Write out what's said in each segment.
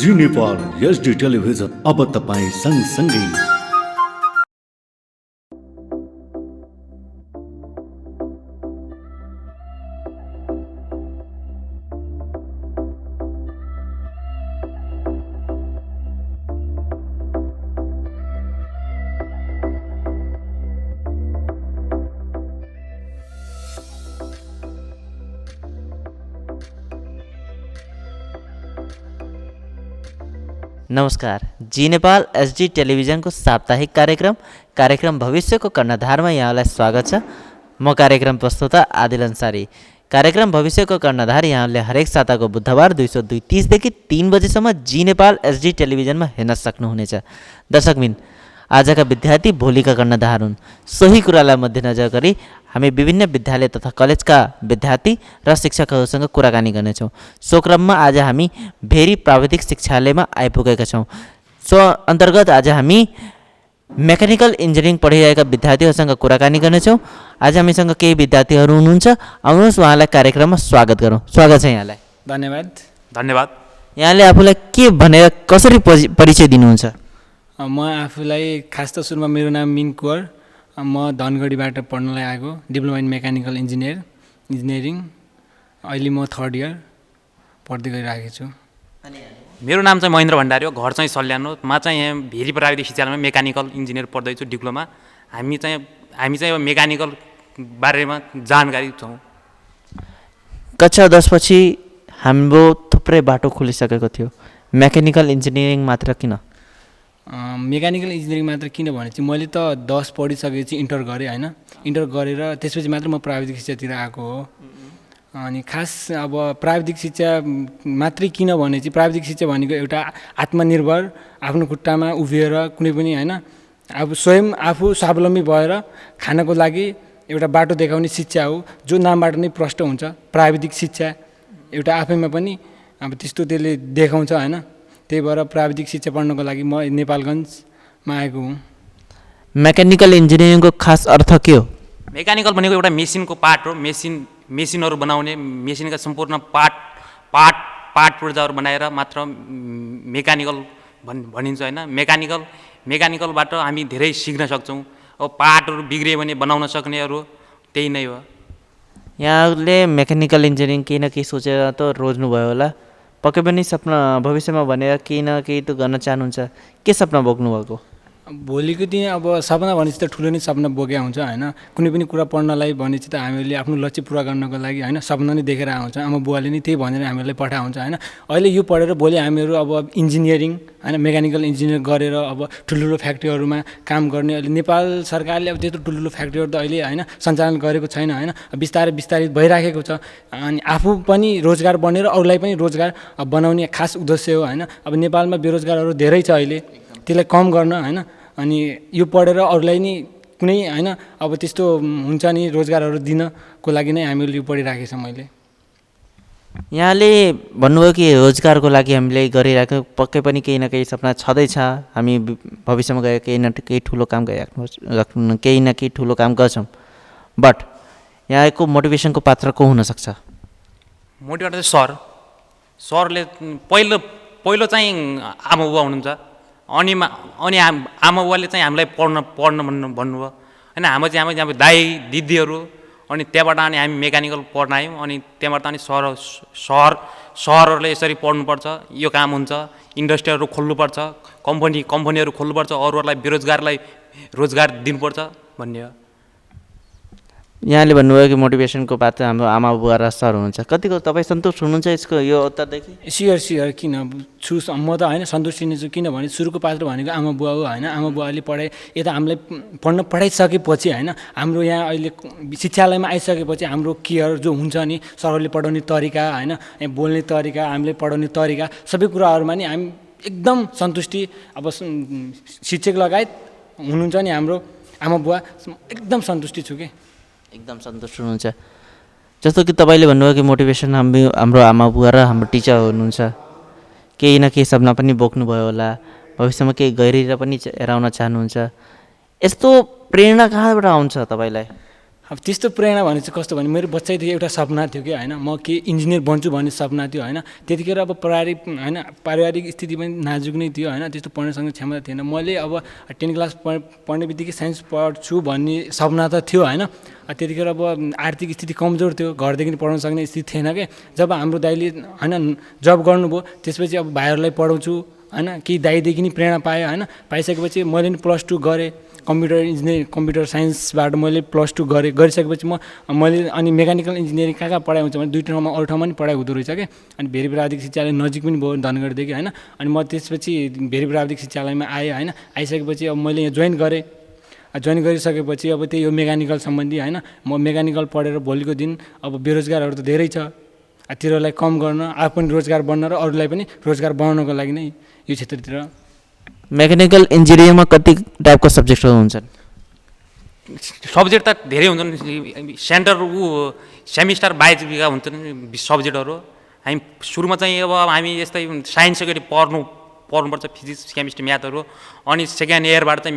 जी Nepal HD television अब तपाईँ सँगसँगै। नमस्कार, जी नेपाल एचडी टेलिभिजनको साप्ताहिक कार्यक्रम भविष्यको कर्णधारमा यहाँलाई स्वागत छ। म कार्यक्रम प्रस्तुता आदिल अन्सारी। कार्यक्रम भविष्यको कर्णधार यहाँले हरेक साताको बुधबार 2:30देखि 3 बजेसम्म जी नेपाल एचडी टेलिभिजनमा हेर्न सक्नुहुनेछ। दर्शकबिन, आजका विद्यार्थी भोलिका कर्णधार हुन्। सोही कुरालाई मध्यनजर गरी हामी विभिन्न विद्यालय तथा कलेजका विद्यार्थी र शिक्षकहरूसँग कुराकानी गर्नेछौँ। सो क्रममा आज हामी भेरी प्राविधिक शिक्षालयमा आइपुगेका छौँ। सो अन्तर्गत आज हामी मेकानिकल इन्जिनियरिङ पढिरहेका विद्यार्थीहरूसँग कुराकानी गर्नेछौँ। आज हामीसँग केही विद्यार्थीहरू हुनुहुन्छ। आउनुहोस् उहाँलाई कार्यक्रममा स्वागत गरौँ। स्वागत छ यहाँलाई। धन्यवाद। यहाँले आफूलाई के भनेर कसरी परिचय दिनुहुन्छ? म आफूलाई खास त सुरुमा मेरो नाम मिन कुवर, म धनगढीबाट पढ्नलाई आएको, डिप्लोमा इन मेकानिकल इन्जिनियरिङ। अहिले म 3rd इयर पढ्दै गइरहेको छु। मेरो नाम चाहिँ महेन्द्र भण्डारी हो, घर चाहिँ सल्यान हो। म चाहिँ यहाँ भेरी प्राविधिक शिक्षालयमा मेकानिकल इन्जिनियर पढ्दैछु, डिप्लोमा। हामी चाहिँ अब मेकानिकल बारेमा जानकारी छौँ। कक्षा 10 पछि हाम्रो थुप्रै बाटो खुलिसकेको थियो। मेकानिकल इन्जिनियरिङ मात्र किन? मेकानिकल इन्जिनियरिङ मात्र किन भने चाहिँ मैले त 10 पढिसकेपछि इन्टर गरेँ होइन। इन्टर गरेर त्यसपछि मात्र म प्राविधिक शिक्षातिर आएको हो। अनि खास अब प्राविधिक शिक्षा मात्रै किन भने चाहिँ प्राविधिक शिक्षा भनेको एउटा आत्मनिर्भर, आफ्नो खुट्टामा उभिएर कुनै पनि होइन, अब स्वयं आफू स्वावलम्बी भएर खानको लागि एउटा बाटो देखाउने शिक्षा हो, जो नामबाट नै प्रष्ट हुन्छ। प्राविधिक शिक्षा एउटा आफैमा पनि अब त्यस्तो त्यसले देखाउँछ होइन। त्यही भएर प्राविधिक शिक्षा पढ्नको लागि म नेपालगञ्जमा आएको हुँ। मेकानिकल इन्जिनियरिङको खास अर्थ के हो? मेकानिकल भनेको एउटा मेसिनको पार्ट हो। मेसिनहरू बनाउने, मेसिनका सम्पूर्ण पार्ट पुर्जाहरू बनाएर मात्र मेकानिकल भनिन्छ होइन। मेकानिकलबाट हामी धेरै सिक्न सक्छौँ। अब पार्टहरू बिग्रियो भने बनाउन सक्नेहरू त्यही नै हो। यहाँले मेकानिकल इन्जिनियरिङ केही न केही सोचेर त रोज्नुभयो होला। पक्कै पनि सपना भविष्यमा भनेर केही न केही त गर्न चाहनुहुन्छ। के सपना बोक्नुभएको? भोलिको दिन अब सपना भनेपछि त ठुलो नै सपना बोकेको हुन्छ होइन। कुनै पनि कुरा पढ्नलाई भनेपछि त हामीले आफ्नो लक्ष्य पुरा गर्नको लागि होइन सपना नै देखेर आउँछ। आमा बुवाले नै त्यही भनेर हामीलाई पठाएको हुन्छ होइन। अहिले यो पढेर भोलि हामीहरू अब इन्जिनियरिङ होइन, मेकानिकल इन्जिनियर गरेर अब ठुल्ठुलो फ्याक्ट्रीहरूमा काम गर्ने। अहिले नेपाल सरकारले अब त्यत्रो ठुल्ठुलो फ्याक्ट्रीहरू त अहिले होइन सञ्चालन गरेको छैन होइन। बिस्तारै भइराखेको छ। अनि आफू पनि रोजगार बनेर अरूलाई पनि रोजगार बनाउने खास उद्देश्य हो होइन। अब नेपालमा बेरोजगारहरू धेरै छ अहिले, त्यसलाई कम गर्न होइन। अनि यो पढेर अरूलाई नि कुनै होइन अब त्यस्तो हुन्छ नि रोजगारहरू दिनको लागि नै हामीले यो पढिराखेको छ। मैले यहाँले भन्नुभयो कि रोजगारको लागि हामीले गरिरहेको पक्कै पनि केही न केही सपना छँदैछ। हामी भविष्यमा गएर केही न केही ठुलो काम गर्छौँ। बट यहाँको मोटिभेसनको पात्र को हुनसक्छ? मोटिभेटर चाहिँ सरले पहिलो चाहिँ आमा बुबा हुनुहुन्छ। अनि आमा बुबाले चाहिँ हामीलाई पढ्न भन्नुभयो होइन। हाम्रो चाहिँ दाइ दिदीहरू अनि त्यहाँबाट अनि हामी मेकानिकल पढ्न आयौँ। अनि त्यहाँबाट अनि सरहरूले यसरी पढ्नुपर्छ, यो काम हुन्छ, इन्डस्ट्रीहरू खोल्नुपर्छ, कम्पनीहरू खोल्नुपर्छ, अरूहरूलाई बेरोजगारलाई रोजगार दिनुपर्छ भन्ने हो। यहाँले भन्नुभयो कि मोटिभेसनको पात्र हाम्रो आमा बुबा र सर हुनुहुन्छ। कतिको तपाईँ सन्तुष्ट हुनुहुन्छ यसको यो उत्तरदेखि? सियर किन छु म त होइन सन्तुष्टि नै छु। किनभने सुरुको पात्र भनेको आमा बुवा हो होइन। आमा बुवाले यता हामीलाई पढाइसकेपछि होइन, हाम्रो यहाँ अहिले शिक्षालयमा आइसकेपछि हाम्रो केयर जो हुन्छ नि, सरहरूले पढाउने तरिका होइन, बोल्ने तरिका, हामीले पढाउने तरिका, सबै कुराहरूमा नि हामी एकदम सन्तुष्टि। अब शिक्षक लगायत हुनुहुन्छ नि हाम्रो आमा बुवा, एकदम सन्तुष्टि छु कि। एकदम सन्तुष्ट हुनुहुन्छ। जस्तो कि तपाईँले भन्नुभयो कि मोटिभेसन हाम्रो आमा बुवा र हाम्रो टिचर हुनुहुन्छ। केही न केही सपना पनि बोक्नुभयो होला, भविष्यमा केही गहिरेर पनि हेराउन चाहनुहुन्छ। यस्तो प्रेरणा कहाँबाट आउँछ तपाईँलाई? अब त्यस्तो प्रेरणा भने चाहिँ कस्तो भने मेरो बच्चैदेखि एउटा सपना थियो कि होइन म के इन्जिनियर बन्छु भन्ने सपना थियो होइन त्यतिखेर अब पारिवारिक स्थिति पनि नाजुक नै थियो होइन त्यस्तो पढ्नेसँग क्षमता थिएन मैले अब 10 क्लास पढ्ने बित्तिकै साइन्स पढ्छु भन्ने सपना त थियो होइन त्यतिखेर अब आर्थिक स्थिति कमजोर थियो घरदेखि पढाउन सक्ने स्थिति थिएन कि जब हाम्रो दाइले होइन जब गर्नुभयो त्यसपछि अब भाइहरूलाई पढाउँछु होइन केही दाइदेखि नि प्रेरणा पाएँ होइन पाइसकेपछि मैले नि +2 गरेँ कम्प्युटर साइन्सबाट मैले +2 गरिसकेपछि मैले अनि मेकानिकल इन्जिनियरिङ कहाँ पढाइ हुन्छ भने 2 ठाउँमा अरू ठाउँमा पनि पढाइ हुँदो रहेछ क्या अनि भेरी प्राविधिक शिक्षालय नजिक पनि भयो धनगढीदेखि होइन अनि म त्यसपछि भेरी प्राविधिक शिक्षालयमा आएँ होइन आइसकेपछि अब मैले यहाँ जोइन गरिसकेपछि अब त्यही हो मेकानिकल सम्बन्धी होइन म मेकानिकल पढेर भोलिको दिन अब बेरोजगारहरू त धेरै छ तिनीहरूलाई कम गर्न आफू पनि रोजगार बन्न र अरूलाई पनि रोजगार बनाउनको लागि नै यो क्षेत्रतिर मेकानिकल इन्जिनियरिङमा कति टाइपको सब्जेक्टहरू हुन्छन् सब्जेक्ट त धेरै हुन्छन् सेमिस्टर बाइजका हुन्छन् सब्जेक्टहरू हामी सुरुमा चाहिँ अब हामी यस्तै साइन्स सेकेन्ड पढ्नुपर्छ फिजिक्स केमिस्ट्री म्याथहरू अनि सेकेन्ड इयरबाट चाहिँ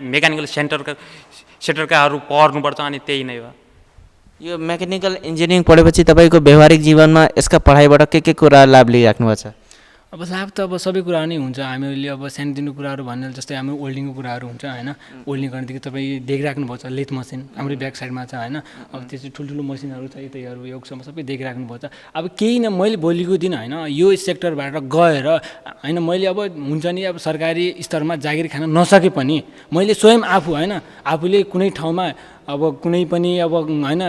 मेकानिकल सेक्टरकाहरू पढ्नुपर्छ अनि त्यही नै हो यो मेकानिकल इन्जिनियरिङ पढेपछि तपाईँको व्यवहारिक जीवनमा यसका पढाइबाट के कुरा लाभ लिइराख्नु भएको छ अब लाभ त अब सबै कुरा नै हुन्छ हामीले अब सानोतिनो कुराहरू भन्ने जस्तै हाम्रो वेल्डिङको कुराहरू हुन्छ होइन वेल्डिङ गर्नेदेखि तपाईँ देखिराख्नुभएको छ लेथ मसिन हाम्रो ब्याक साइडमा छ होइन अब त्यस्तो ठुल्ठुलो मसिनहरू छ यताहरू योगसम्म सबै देखिराख्नुभएको छ अब केही न मैले भोलिको दिन होइन यो सेक्टरबाट गएर होइन मैले अब हुन्छ नि अब सरकारी स्तरमा जागिर खान नसके पनि मैले स्वयं आफू होइन आफूले कुनै ठाउँमा अब कुनै पनि अब होइन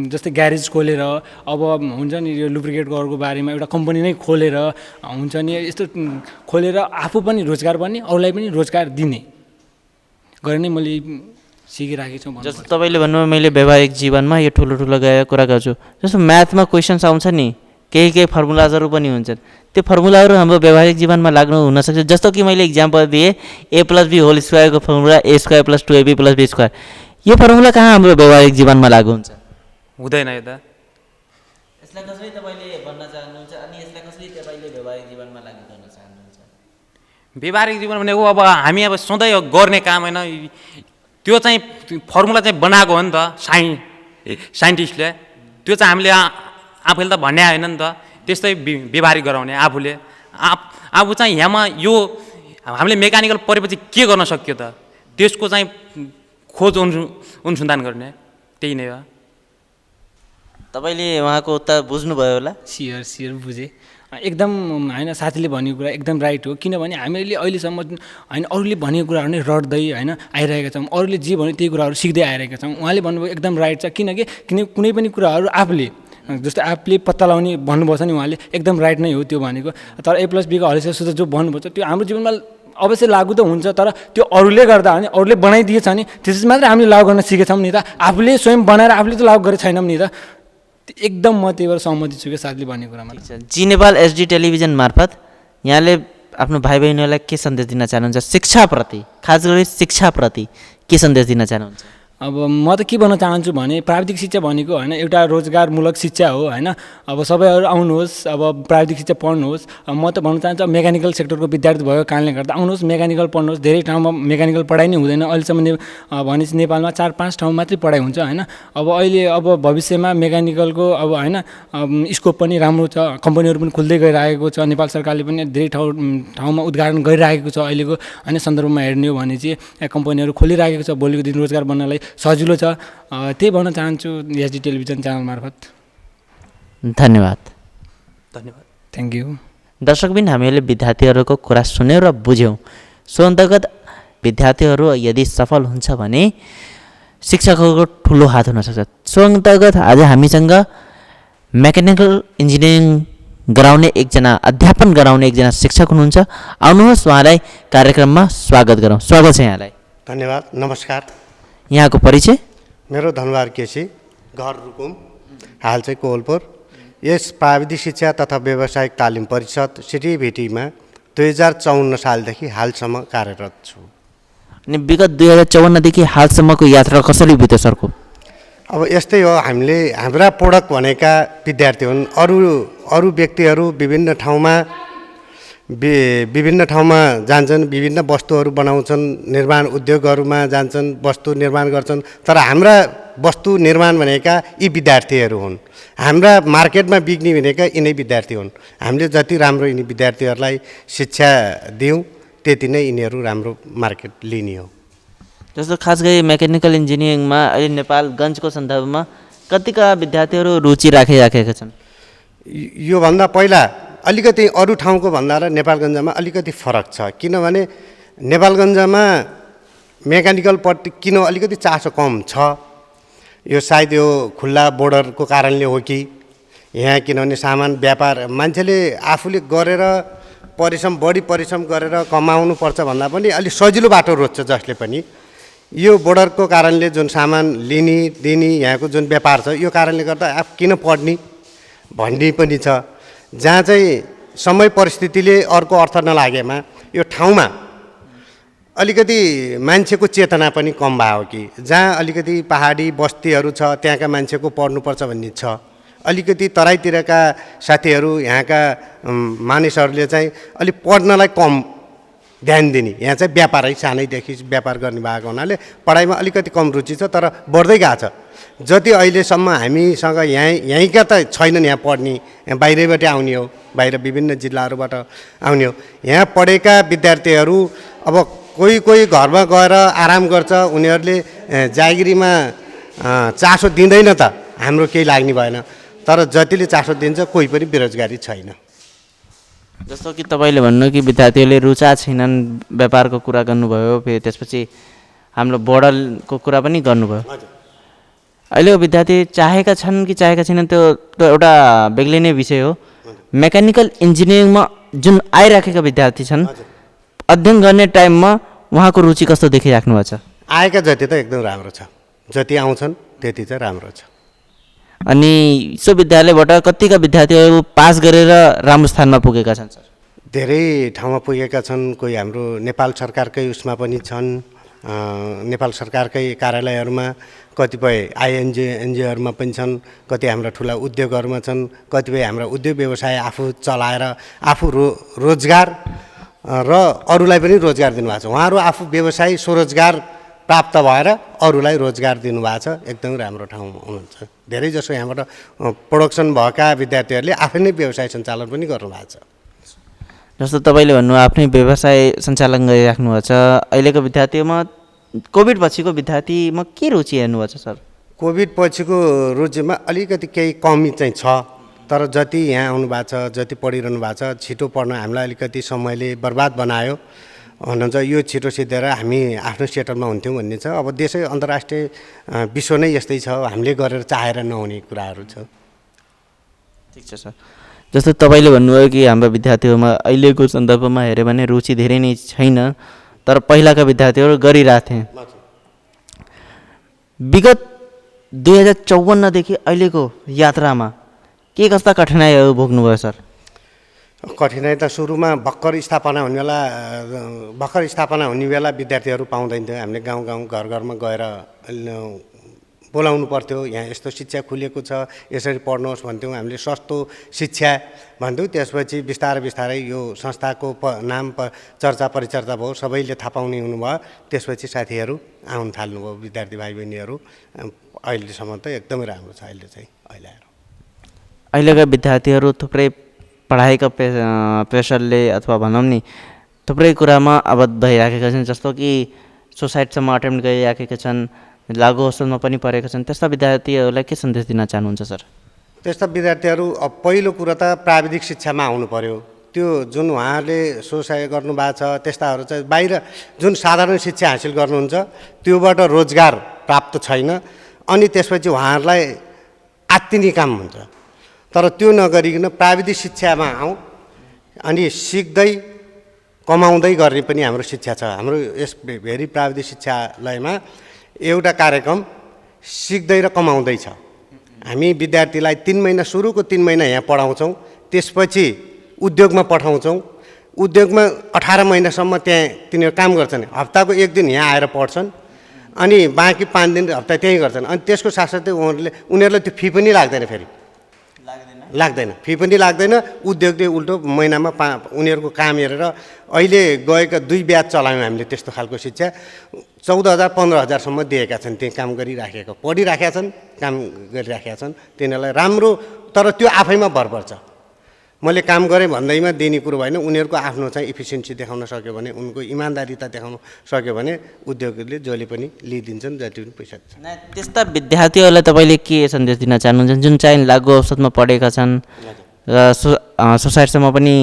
जस्तै ग्यारेज खोलेर अब हुन्छ नि यो लुब्रिकेटहरूको बारेमा एउटा कम्पनी नै खोलेर हुन्छ नि यस्तो खोलेर आफू पनि रोजगार बन्ने अरूलाई पनि रोजगार दिने गरेर नै मैले सिकिराखेको छु जस्तो तपाईँले भन्नुभयो मैले व्यवहारिक जीवनमा यो ठुलो गएर कुरा गर्छु जस्तो म्याथमा क्वेसन्स आउँछ नि केही फर्मुलाजहरू पनि हुन्छन् त्यो फर्मुलाहरू हाम्रो व्यवहारिक जीवनमा लाग्नु हुनसक्छ जस्तो कि मैले इक्जाम्पल दिएँ a+b² को फर्मुला a² + 2ab + b². यो फर्मुला कहाँ हाम्रो व्यवहारिक जीवनमा लागु हुन्छ हुँदैन यो त यसलाई कसरी तपाईँले भन्न चाहनुहुन्छ अनि यसलाई कसरी तपाईँले व्यवहारिक जीवनमा लागु गर्न चाहनुहुन्छ व्यवहारिक जीवन भनेको अब हामी अब सधैँ गर्ने काम होइन त्यो चाहिँ फर्मुला चाहिँ बनाएको हो नि त साइन्टिस्टले त्यो चाहिँ हामीले आफूले त भन्ने होइन नि त त्यस्तै व्यवहारिक गराउने आफूले आफू चाहिँ यहाँमा यो हामीले मेकानिकल पढेपछि के गर्न सक्यो त त्यसको चाहिँ खोज अनुसन्धान गर्ने त्यही नै हो तपाईँले उहाँको उत्तर बुझ्नुभयो होला सियर बुझेँ एकदम होइन साथीले भनेको कुरा एकदम राइट हो किनभने हामीले अहिलेसम्म होइन अरूले भनेको कुराहरू नै रट्दै होइन आइरहेका छौँ अरूले जे भन्यो त्यही कुराहरू सिक्दै आइरहेका छौँ उहाँले भन्नुभयो एकदम राइट छ किनकि कुनै पनि कुराहरू आफूले जस्तै आफूले पत्ता लगाउने भन्नुभएको छ नि उहाँले एकदम राइट नै हो त्यो भनेको तर a+b को हरेस सूत्र जो भन्नुभएको छ त्यो हाम्रो जीवनमा अवश्य लागु त हुन्छ तर त्यो अरूले गर्दा भने अरूले बनाइदिएछ नि त्यसपछि मात्र हामीले लागु गर्न सिकेछौँ नि त आफूले स्वयं बनाएर आफूले त लागु गरेको छैनौँ नि त एकदम म त्यही भएर सहमति छु कि साथीले भन्ने कुरामा जी नेपाल एचडी टेलिभिजन मार्फत यहाँले आफ्नो भाइ बहिनीहरूलाई के सन्देश दिन चाहनुहुन्छ शिक्षाप्रति खास गरी शिक्षाप्रति के सन्देश दिन चाहनुहुन्छ अब म त के भन्न चाहन्छु भने प्राविधिक शिक्षा भनेको होइन एउटा रोजगारमूलक शिक्षा हो होइन अब सबैहरू आउनुहोस् अब प्राविधिक शिक्षा पढ्नुहोस् म त भन्न चाहन्छु अब मेकानिकल सेक्टरको विद्यार्थी भएको कारणले गर्दा आउनुहोस् मेकानिकल पढ्नुहोस् धेरै ठाउँमा मेकानिकल पढाइ नै हुँदैन अहिलेसम्म भनेपछि नेपालमा 4-5 ठाउँ मात्रै पढाइ हुन्छ होइन अब अहिले अब भविष्यमा मेकानिकलको अब होइन स्कोप पनि राम्रो छ कम्पनीहरू पनि खुल्दै गइरहेको छ नेपाल सरकारले पनि धेरै ठाउँमा उद्घाटन गरिरहेको छ अहिलेको होइन सन्दर्भमा हेर्ने हो भने चाहिँ कम्पनीहरू खोलिरहेको छ भोलिको दिन रोजगार बन्नलाई सजिलो छ त्यही भन्न चाहन्छु एचडी टेलिभिजन च्यानल मार्फत धन्यवाद थ्याङ्क यू दर्शकबिन हामीले विद्यार्थीहरूको कुरा सुन्यौँ र बुझ्यौँ सो अन्तर्गत विद्यार्थीहरू यदि सफल हुन्छ भने शिक्षकहरूको ठुलो हात हुनसक्छ सो अन्तर्गत आज हामीसँग मेकानिकल इन्जिनियरिङ गराउने एकजना अध्यापन गराउने एकजना शिक्षक हुनुहुन्छ आउनुहोस् उहाँलाई कार्यक्रममा स्वागत गरौँ स्वागत छ यहाँलाई धन्यवाद नमस्कार यहाँको परिचय मेरो धनबहादुर केसी घर रुकुम हाल चाहिँ कोहलपुर यस प्राविधिक शिक्षा तथा व्यावसायिक तालिम परिषद सिटिभिटीमा 2054 सालदेखि हालसम्म कार्यरत छु अनि विगत 2054देखि हालसम्मको यात्रा कसरी बित्यो सरको अब यस्तै हो हामीले हाम्रा प्रोडक्ट भनेका विद्यार्थी हुन् अरू व्यक्तिहरू विभिन्न ठाउँमा जान्छन् विभिन्न वस्तुहरू बनाउँछन् निर्माण उद्योगहरूमा जान्छन् वस्तु निर्माण गर्छन् तर हाम्रा वस्तु निर्माण भनेका यी विद्यार्थीहरू हुन्। हाम्रा मार्केटमा बिक्ने भनेका यिनै विद्यार्थी हुन्। हामीले जति राम्रो यिनी विद्यार्थीहरूलाई शिक्षा दियौँ त्यति नै यिनीहरू राम्रो मार्केट लिने हो। जस्तो खास गरी मेकानिकल इन्जिनियरिङमा अहिले नेपालगञ्जको सन्दर्भमा कतिका विद्यार्थीहरू रुचि राखिराखेका छन्? योभन्दा पहिला अलिकति अरू ठाउँको भन्दा र नेपालगञ्जमा अलिकति फरक छ, किनभने नेपालगञ्जमा मेकानिकलपट्टि किन अलिकति चासो कम छ। यो सायद यो खुल्ला बोर्डरको कारणले हो कि यहाँ किनभने सामान व्यापार मान्छेले आफूले गरेर बढी परिश्रम गरेर कमाउनु पर्छ भन्दा पनि अलिक सजिलो बाटो रोज्छ जसले पनि। यो बोर्डरको कारणले जुन सामान लिने दिने यहाँको जुन व्यापार छ यो कारणले गर्दा किन पढ्ने भन्ने पनि छ। जहाँ चाहिँ समय परिस्थितिले अर्को अर्थ नलागेमा यो ठाउँमा अलिकति मान्छेको चेतना पनि कम भयो कि जहाँ अलिकति पहाडी बस्तीहरू छ त्यहाँका मान्छेको पढ्नुपर्छ भन्ने छ। अलिकति तराईतिरका साथीहरू यहाँका मानिसहरूले चाहिँ अलिक पढ्नलाई कम ध्यान दिने, यहाँ चाहिँ व्यापारै सानैदेखि व्यापार गर्ने भएको हुनाले पढाइमा अलिकति कम रुचि छ, तर बढ्दै गएको छ। जति अहिलेसम्म हामीसँग यहीँका त छैनन् यहाँ पढ्ने, यहाँ बाहिरैबाट आउने हो, बाहिर विभिन्न जिल्लाहरूबाट आउने हो। यहाँ पढेका विद्यार्थीहरू अब कोही घरमा गएर आराम गर्छ, उनीहरूले जागिरीमा चासो दिँदैन त हाम्रो केही लाग्ने भएन, तर जतिले चासो दिन्छ कोही पनि बेरोजगारी छैन। जस्तो कि तपाईँले भन्नु कि विद्यार्थीहरूले रुचा छैनन्, व्यापारको कुरा गर्नुभयो, फेरि त्यसपछि हाम्रो बोर्डरको कुरा पनि गर्नुभयो। अहिलेको विद्यार्थी चाहेका छन् कि चाहेका छैनन् त्यो एउटा बेग्लै नै विषय हो। मेकानिकल इन्जिनियरिङमा जुन आइराखेका विद्यार्थी छन् अध्ययन गर्ने टाइममा उहाँको रुचि कस्तो देखिराख्नु भएको छ? आएका जति त एकदम राम्रो छ, जति आउँछन् त्यति चाहिँ राम्रो छ। अनि विश्वविद्यालयबाट कतिका विद्यार्थीहरू पास गरेर राम्रो स्थानमा पुगेका छन् सर? धेरै ठाउँमा पुगेका छन्। कोही हाम्रो नेपाल सरकारकै उसमा पनि छन्, नेपाल सरकारकै कार्यालयहरूमा, कतिपय एनजिओहरूमा पनि छन्, कति हाम्रा ठुला उद्योगहरूमा छन्, कतिपय हाम्रा उद्योग व्यवसाय आफू चलाएर आफू रोजगार र अरूलाई पनि रोजगार दिनुभएको छ। उहाँहरू आफू व्यवसाय स्वरोजगार प्राप्त भएर अरूलाई रोजगार दिनुभएको छ। एकदमै राम्रो ठाउँ हुनुहुन्छ। धेरैजसो यहाँबाट प्रोडक्सन भएका विद्यार्थीहरूले आफै नै व्यवसाय सञ्चालन पनि गर्नुभएको छ। जस्तो तपाईँले भन्नु आफ्नै व्यवसाय सञ्चालन गरिराख्नु भएको छ। अहिलेको विद्यार्थीमा कोभिड पछिको विद्यार्थीमा के रुचि हेर्नुभएको छ सर? कोभिड पछिको रुचिमा अलिकति केही कमी चाहिँ छ, तर जति यहाँ आउनु भएको छ, जति पढिरहनु भएको छ, छिटो पढ्न हामीलाई अलिकति समयले बर्बाद बनायो भन्नुहुन्छ। यो छिटो सिद्धेर हामी आफ्नो सेटलमा हुन्थ्यौँ भन्ने छ। अब देशै अन्तर्राष्ट्रिय विश्व नै यस्तै छ, हामीले गरेर चाहेर नहुने कुराहरू छ। ठिक छ सर। जस्तो तपाईँले भन्नुभयो कि हाम्रो विद्यार्थीहरूमा अहिलेको सन्दर्भमा हेऱ्यो भने रुचि धेरै नै छैन, तर पहिलाका विद्यार्थीहरू गरिरहेथे। विगत 2054देखि अहिलेको यात्रामा के कस्ता कठिनाइहरू भोग्नुभयो सर? कठिनाइ त सुरुमा भर्खर स्थापना हुने बेला विद्यार्थीहरू पाउँदैन थियो। हामीले गाउँ घर घरमा गएर बोलाउनु पर्थ्यो, यहाँ यस्तो शिक्षा खुलेको छ, यसरी पढ्नुहोस् भन्थ्यौँ। हामीले सस्तो शिक्षा भन्थ्यौँ। त्यसपछि बिस्तारै यो संस्थाको नाम चर्चा परिचर्चा भयो, सबैले थाहा पाउने हुनुभयो। त्यसपछि साथीहरू आउन थाल्नुभयो, विद्यार्थी भाइ बहिनीहरू। अहिलेसम्म त एकदमै राम्रो छ। अहिलेका विद्यार्थीहरू थुप्रै पढाइका प्रेसरले अथवा भनौँ नि थुप्रै कुरामा आबद्ध भइराखेका छन्। जस्तो कि सुसाइडसम्म अटेम्प्ट गरिराखेका छन्, लागु होस्टलमा पनि परेका छन्। त्यस्ता विद्यार्थीहरूलाई के सन्देश दिन चाहनुहुन्छ सर? त्यस्ता विद्यार्थीहरू पहिलो कुरा त प्राविधिक शिक्षामा आउनु पर्यो। त्यो जुन उहाँहरूले सोसाइ गर्नुभएको छ त्यस्ताहरू चाहिँ बाहिर जुन साधारण शिक्षा हासिल गर्नुहुन्छ त्योबाट रोजगार प्राप्त छैन, अनि त्यसपछि उहाँहरूलाई आत्तिने काम हुन्छ। तर त्यो नगरिकन प्राविधिक शिक्षामा आउँ, अनि सिक्दै कमाउँदै गर्ने पनि हाम्रो शिक्षा छ। हाम्रो यस भेरी प्राविधिक शिक्षालयमा एउटा कार्यक्रम सिक्दै र कमाउँदै छ। हामी विद्यार्थीलाई 3 महिना सुरुको 3 महिना यहाँ पढाउँछौँ, त्यसपछि उद्योगमा पठाउँछौँ। उद्योगमा 18 महिनासम्म त्यहाँ तिनीहरू काम गर्छन्। हप्ताको 1 दिन यहाँ आएर पढ्छन्, अनि बाँकी 5 दिन हप्ता त्यहीँ गर्छन्। अनि त्यसको साथसाथै उनीहरूलाई त्यो फी पनि लाग्दैन, फेरि लाग्दैन, फी पनि लाग्दैन। उद्योगले उल्टो महिनामा उनीहरूको काम हेरेर अहिले गएका 2 ब्याच चलायौँ हामीले। त्यस्तो खालको शिक्षा 14,000 15,000सम्म दिएका छन् त्यहाँ काम गरिराखेका पढिराखेका छन् काम गरिराखेका छन् तिनीहरूलाई राम्रो तर त्यो आफैमा भर पर्छ मैले काम गरेँ भन्दैमा दिने कुरो भएन उनीहरूको आफ्नो चाहिँ इफिसियन्सी देखाउन सक्यो भने उनको इमान्दारिता देखाउन सक्यो भने उद्योगहरूले जसले पनि लिइदिन्छन् जति पनि पैसा दिन्छ त्यस्ता विद्यार्थीहरूलाई तपाईँले के सन्देश दिन चाहनुहुन्छ जुन चाहिँ लागु औषधमा पढेका छन् र सोसाइटीसम्म पनि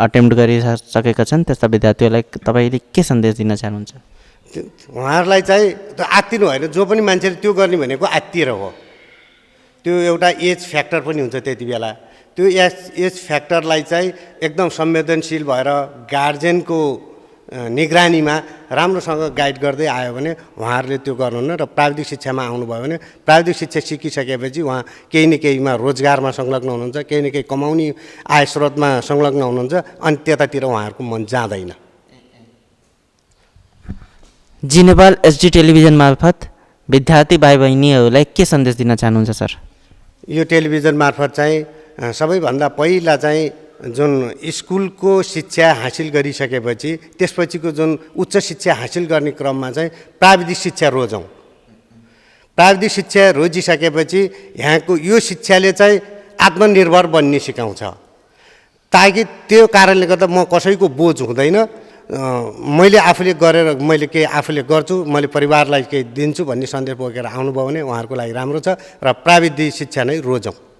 अटेम्प्ट गरिसकेका छन् त्यस्ता विद्यार्थीहरूलाई तपाईँले के सन्देश दिन चाहनुहुन्छ उहाँहरूलाई चाहिँ आत्तिनु होइन जो पनि मान्छेले त्यो गर्ने भनेको आत्तिएर हो त्यो एउटा एज फ्याक्टर पनि हुन्छ त्यति बेला त्यो एज फ्याक्टरलाई चाहिँ एकदम संवेदनशील भएर गार्जेनको निगरानीमा राम्रोसँग गाइड गर्दै आयो भने उहाँहरूले त्यो गर्नुहुन्न र प्राविधिक शिक्षामा आउनुभयो भने प्राविधिक शिक्षा सिकिसकेपछि उहाँ केही न केहीमा रोजगारमा संलग्न हुनुहुन्छ केही न केही कमाउने आय स्रोतमा संलग्न हुनुहुन्छ अनि त्यतातिर उहाँहरूको मन जाँदैन जी नेपाल एसडी टेलिभिजन मार्फत विद्यार्थी भाइ बहिनीहरूलाई के सन्देश दिन चाहनुहुन्छ सर यो टेलिभिजन मार्फत चाहिँ सबैभन्दा पहिला चाहिँ जुन स्कुलको शिक्षा हासिल गरिसकेपछि त्यसपछिको जुन उच्च शिक्षा हासिल गर्ने क्रममा चाहिँ प्राविधिक शिक्षा रोजौँ प्राविधिक शिक्षा रोजिसकेपछि यहाँको यो शिक्षाले चाहिँ आत्मनिर्भर बन्ने सिकाउँछ ताकि त्यो कारणले गर्दा म कसैको बोझ हुँदैन मैले आफूले गरेर मैले केही आफूले गर्छु मैले परिवारलाई केही दिन्छु भन्ने सन्देश बोकेर आउनुभयो भने उहाँहरूको लागि राम्रो छ र प्राविधिक शिक्षा नै रोजौँ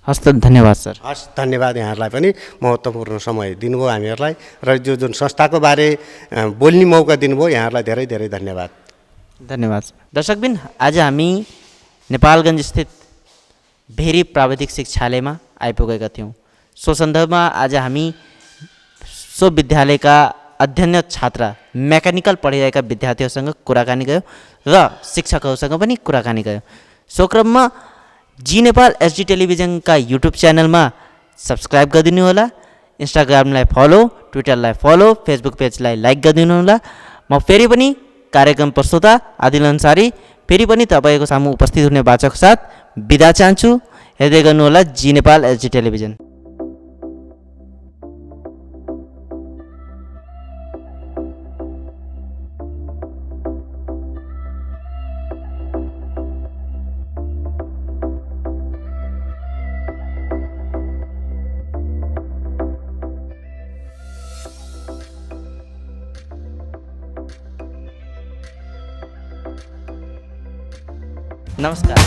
हस् त धन्यवाद सर हस् धन्यवाद यहाँहरूलाई पनि महत्त्वपूर्ण समय दिनुभयो हामीहरूलाई र जो जुन संस्थाको बारे बोल्ने मौका दिनुभयो यहाँहरूलाई धेरै धेरै धन्यवाद धन्यवाद दर्शकबिन आज हामी नेपालगञ्ज स्थित भेरी प्राविधिक शिक्षालयमा आइपुगेका थियौँ सो सन्दर्भमा आज हामी सो विद्यालयका अध्ययनरत छात्र मेकानिकल पढिरहेका विद्यार्थीहरूसँग कुराकानी गयो र शिक्षकहरूसँग पनि कुराकानी गयो सो क्रममा जी नेपाल एसडी टेलिभिजनका युट्युब च्यानलमा सब्सक्राइब गरिदिनु होला इन्स्टाग्रामलाई फलो ट्विटरलाई फलो फेसबुक पेजलाई लाइक गरिदिनु होला म फेरि पनि कार्यक्रम प्रस्तुता आदिल अन्सारी फेरि पनि तपाईँको सामु उपस्थित हुने वाचक साथ बिदा चाहन्छु हेर्दै गर्नुहोला जी नेपाल एसडी टेलिभिजन नमस्कार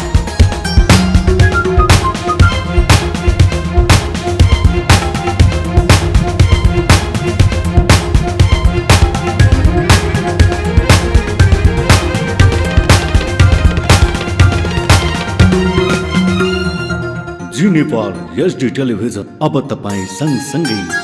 जी नेपाल एसडी टेलिभिजन अब तपाईँ सँगसँगै